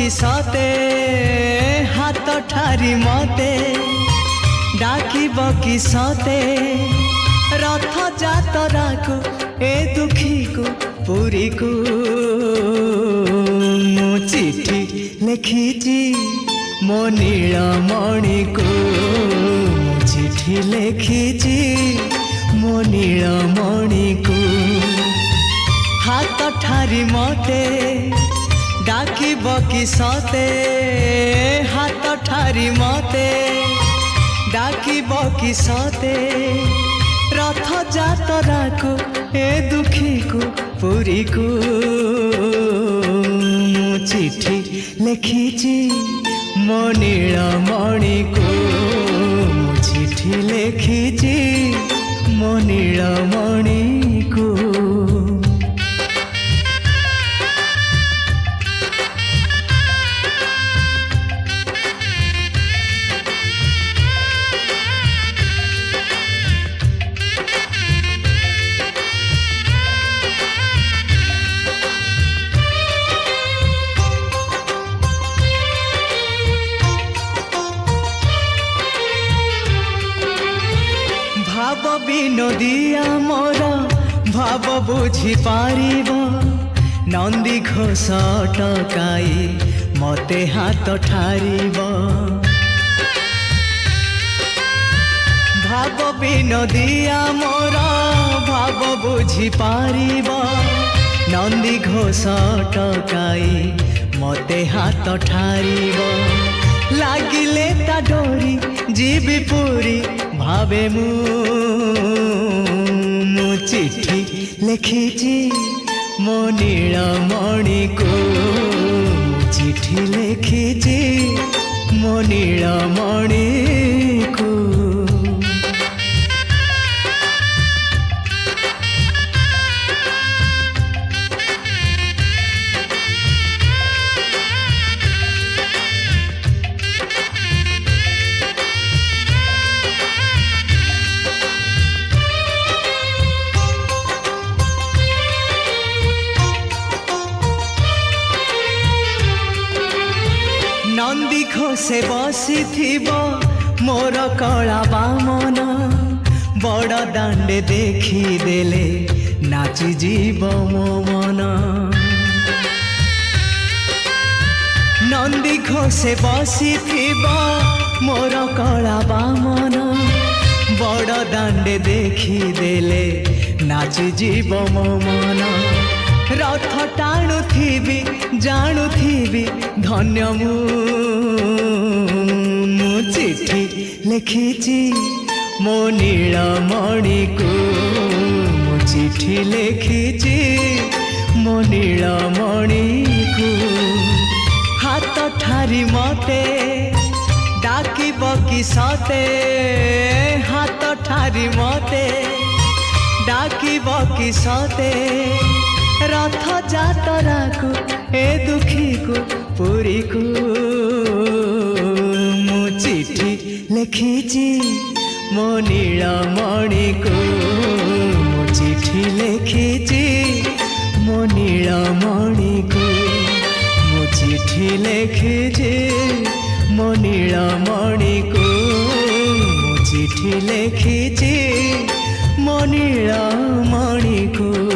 किसते हाथ ठारी मते डाकिब किसते रथ जातरा को ए दुखी को पुरी को मु चिठी लिखिची मो नीलमणि को मु चिठी लिखिची मो नीलमणि को हाथ ठारी मते डाकिब किसते हाथ ठारी मते डाकिब किसते रथ जातरा को ए दुखी को पुरी को मु चिठी लिखिची मो नीलमणि को मु चिठी लिखिची मो नीलमणि को। भाव विनोदिया मोर भाव बुझी पारिब नंदी घोष टकाई मते हाथ ठारिब भाव विनोदिया मोर भाव बुझी पारिब नंदी घोष टकाई मते हाथ ठारिब लागिले ता डोरी जीवी पूरी भावे मु चिठी लिखिची मो नीलमणि को चिठी लिखिची मो नीलमणि को। नंदी घोषे बसी मोर कला बामन बड़ दांडे देखी देले नाची जीव मो मन नंदी घोषे बसी मोर कला बामन बड़ दांडे देखी देले नाची जीव मो मन रथ टाणुथिबी जाणुथिबी धन्य मु चिठी लिखिची मो नीलमणि को मु चिठी लिखिची मो नीलमणि को हाथ ठारी मते डाकिब किसते हाथ ठारी मते डाकिब किसते रथ जातरा को ए दुखी को पुरी को मु चिठी लिखिची मो नीलमणि को मु चिठी लिखिची मो नीलमणि को मु चिठी लिखिची मो नीलमणि को मु चिठी लिखिची मो नीलमणि को।